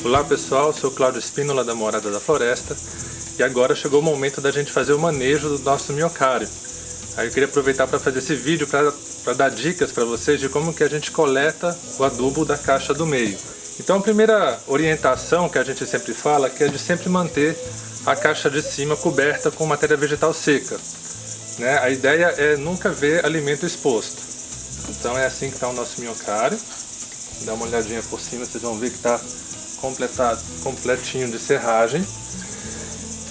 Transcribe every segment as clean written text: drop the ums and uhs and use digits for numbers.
Olá pessoal, sou o Cláudio Espínola da Morada da Floresta e agora chegou o momento da gente fazer o manejo do nosso minhocário. Aí eu queria aproveitar para fazer esse vídeo para dar dicas para vocês de como que a gente coleta o adubo da caixa do meio. Então a primeira orientação que a gente sempre fala é de sempre manter a caixa de cima coberta com matéria vegetal seca, né? A ideia é nunca ver alimento exposto. Então é assim que está o nosso minhocário. Dá uma olhadinha por cima, vocês vão ver que está completinho de serragem.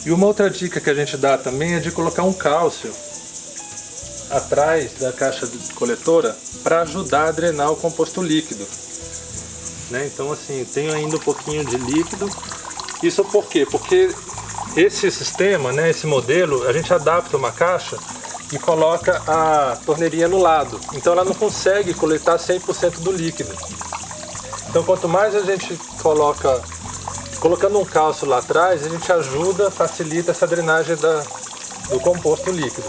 E uma outra dica que a gente dá também é de colocar um cálcio atrás da caixa coletora para ajudar a drenar o composto líquido, né? Então assim, tem ainda um pouquinho de líquido. Isso por quê? Porque esse sistema, né, esse modelo, a gente adapta uma caixa e coloca a torneirinha no lado, então ela não consegue coletar 100% do líquido. Então quanto mais a gente colocando um cálcio lá atrás, a gente ajuda, facilita essa drenagem do composto líquido.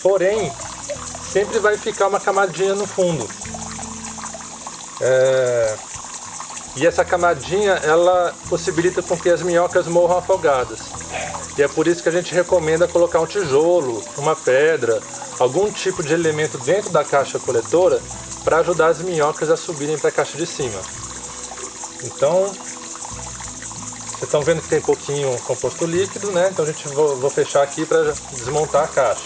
Porém, sempre vai ficar uma camadinha no fundo. E essa camadinha, ela possibilita com que as minhocas morram afogadas. E é por isso que a gente recomenda colocar um tijolo, uma pedra, algum tipo de elemento dentro da caixa coletora para ajudar as minhocas a subirem para a caixa de cima. Então, vocês estão vendo que tem pouquinho composto líquido, né? Então vou fechar aqui para desmontar a caixa.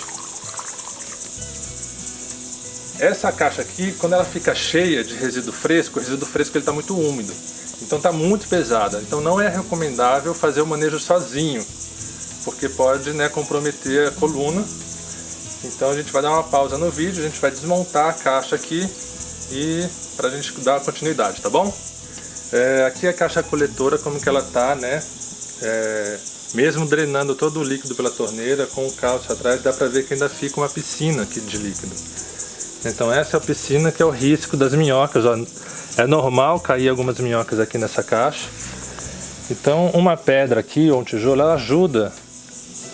Essa caixa aqui, quando ela fica cheia de resíduo fresco, o resíduo fresco ele está muito úmido. Então está muito pesada. Então não é recomendável fazer o manejo sozinho, porque pode, né, comprometer a coluna. Então a gente vai dar uma pausa no vídeo, a gente vai desmontar a caixa aqui e para a gente dar continuidade, tá bom? Aqui a caixa coletora, como que ela tá, né? Mesmo drenando todo o líquido pela torneira, com o cálcio atrás, dá para ver que ainda fica uma piscina aqui de líquido. Então essa é a piscina que é o risco das minhocas, ó. É normal cair algumas minhocas aqui nessa caixa. Então uma pedra aqui ou um tijolo, ela ajuda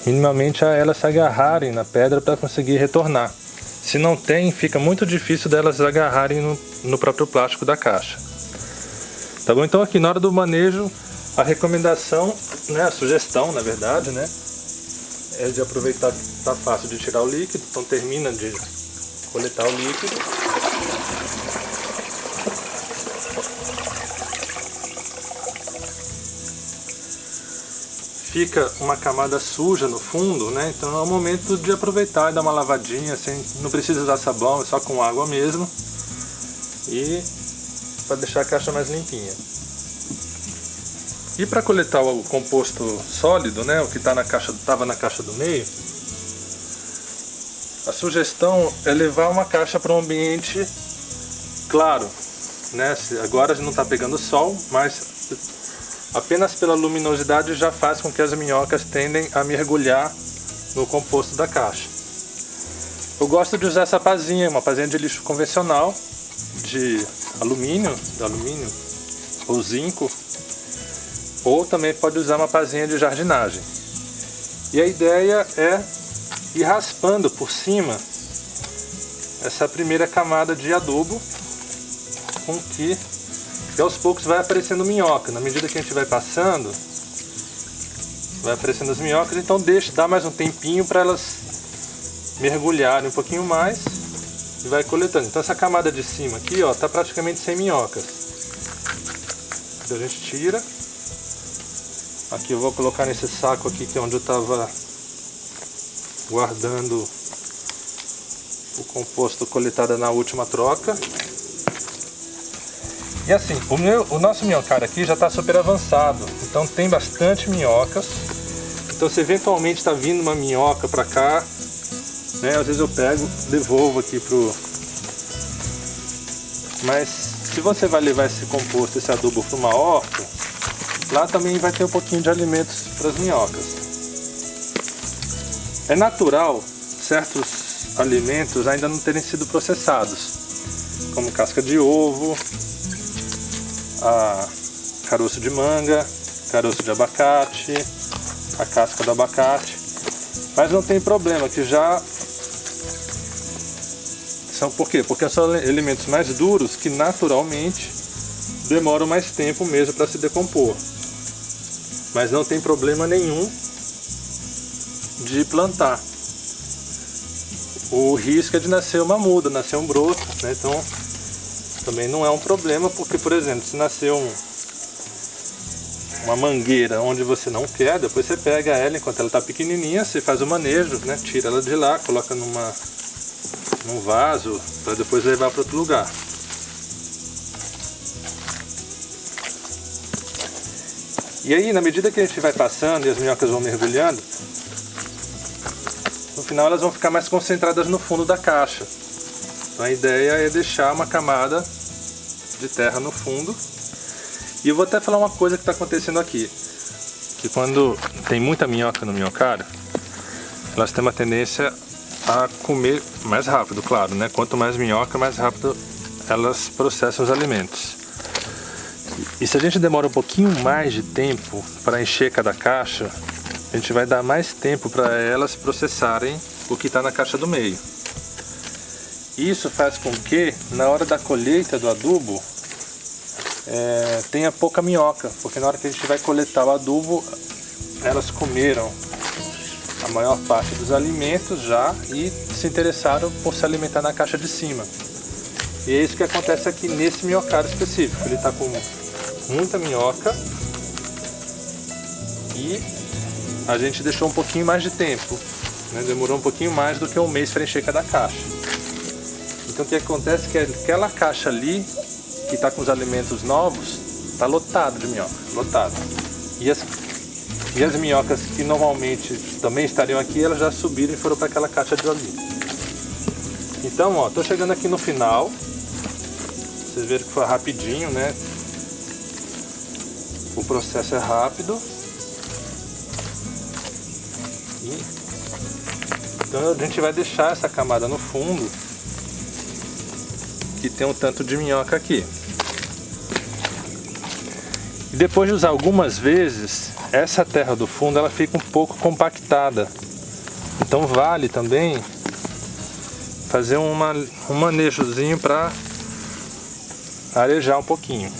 minimamente a elas se agarrarem na pedra para conseguir retornar. Se não tem, fica muito difícil delas agarrarem no próprio plástico da caixa. Tá bom? Então aqui na hora do manejo, a recomendação, né, a sugestão na verdade, né, é de aproveitar que está fácil de tirar o líquido. Então termina de coletar o líquido. Fica uma camada suja no fundo, né? Então é o momento de aproveitar e dar uma lavadinha, não precisa usar sabão, é só com água mesmo. E para deixar a caixa mais limpinha. E para coletar o composto sólido, né, o que estava na caixa do meio, a sugestão é levar uma caixa para um ambiente claro, né? Agora não está pegando sol, mas apenas pela luminosidade já faz com que as minhocas tendem a mergulhar no composto da caixa. Eu gosto de usar essa pazinha, uma pazinha de lixo convencional, de alumínio ou zinco, ou também pode usar uma pazinha de jardinagem. E a ideia é ir raspando por cima essa primeira camada de adubo, com que aos poucos vai aparecendo minhoca. Na medida que a gente vai passando, vai aparecendo as minhocas, então dá mais um tempinho para elas mergulharem um pouquinho mais e vai coletando. Então essa camada de cima aqui, ó, tá praticamente sem minhocas. Então a gente tira. Aqui eu vou colocar nesse saco aqui, que é onde eu estava guardando o composto coletado na última troca. E assim, o nosso minhocário aqui já está super avançado, então tem bastante minhocas. Então se eventualmente está vindo uma minhoca para cá, né, às vezes eu pego, devolvo aqui Mas se você vai levar esse composto, esse adubo para uma horta, lá também vai ter um pouquinho de alimentos para as minhocas. É natural certos alimentos ainda não terem sido processados, como casca de ovo, caroço de manga, caroço de abacate, a casca do abacate, mas não tem problema, que já são, por quê? Porque são elementos mais duros que naturalmente demoram mais tempo mesmo para se decompor. Mas não tem problema nenhum de plantar. O risco é de nascer uma muda, nascer um broto, né? Então também não é um problema, porque, por exemplo, se nascer uma mangueira onde você não quer, depois você pega ela enquanto ela está pequenininha, você faz o manejo, né? Tira ela de lá, coloca num vaso para depois levar para outro lugar. E aí, na medida que a gente vai passando e as minhocas vão mergulhando, no final elas vão ficar mais concentradas no fundo da caixa. Então a ideia é deixar uma camada de terra no fundo. E eu vou até falar uma coisa que está acontecendo aqui. Que quando tem muita minhoca no minhocário, elas têm uma tendência a comer mais rápido, claro, né? Quanto mais minhoca, mais rápido elas processam os alimentos. E se a gente demora um pouquinho mais de tempo para encher cada caixa, a gente vai dar mais tempo para elas processarem o que está na caixa do meio. Isso faz com que, na hora da colheita do adubo, tenha pouca minhoca, porque na hora que a gente vai coletar o adubo, elas comeram a maior parte dos alimentos já e se interessaram por se alimentar na caixa de cima. E é isso que acontece aqui nesse minhocário específico. Ele está com muita minhoca e a gente deixou um pouquinho mais de tempo, né? Demorou um pouquinho mais do que um mês para encher cada caixa. Então o que acontece é que aquela caixa ali, que está com os alimentos novos, está lotado de minhoca, lotado. E as minhocas que normalmente também estariam aqui, elas já subiram e foram para aquela caixa de ali. Então, ó, tô chegando aqui no final. Vocês viram que foi rapidinho, né? O processo é rápido. Então a gente vai deixar essa camada no fundo, que tem um tanto de minhoca aqui. E depois de usar algumas vezes, essa terra do fundo ela fica um pouco compactada. Então vale também fazer um manejozinho para arejar um pouquinho,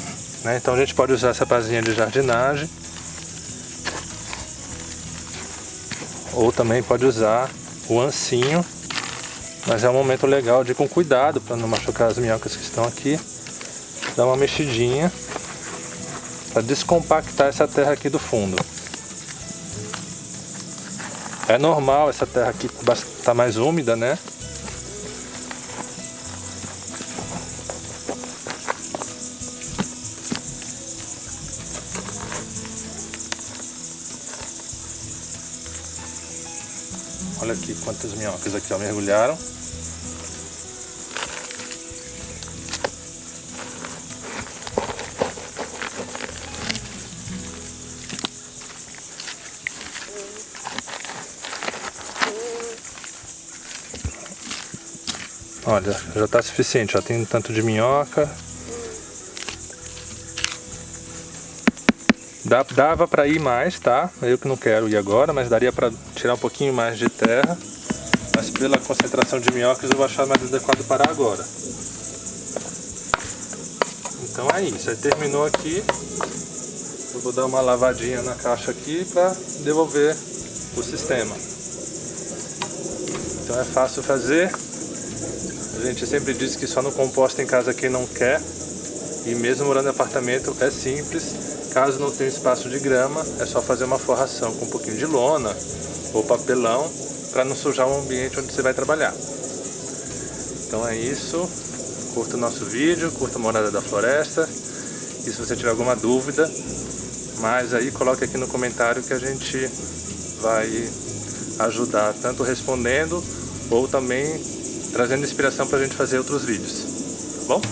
né? Então a gente pode usar essa pazinha de jardinagem, ou também pode usar o ancinho, mas é um momento legal de ir com cuidado para não machucar as minhocas que estão aqui. Dá uma mexidinha para descompactar essa terra aqui do fundo. É normal essa terra aqui estar mais úmida, né? Olha aqui quantas minhocas aqui, ó, mergulharam. Olha, já está suficiente, já tem um tanto de minhoca. Dava para ir mais, tá? Eu que não quero ir agora, mas daria para tirar um pouquinho mais de terra. Mas pela concentração de minhocas eu vou achar mais adequado parar agora. Então é isso, aí terminou aqui. Eu vou dar uma lavadinha na caixa aqui para devolver o sistema. Então é fácil fazer. A gente sempre diz que só não composta em casa quem não quer. E mesmo morando em apartamento é simples. Caso não tenha espaço de grama, é só fazer uma forração com um pouquinho de lona ou papelão para não sujar o ambiente onde você vai trabalhar. Então é isso. Curta o nosso vídeo, curta a Morada da Floresta. E se você tiver alguma dúvida, mais aí coloque aqui no comentário que a gente vai ajudar, tanto respondendo ou também trazendo inspiração para a gente fazer outros vídeos. Tá bom?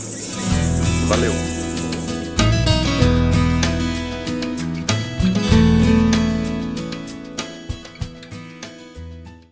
Valeu!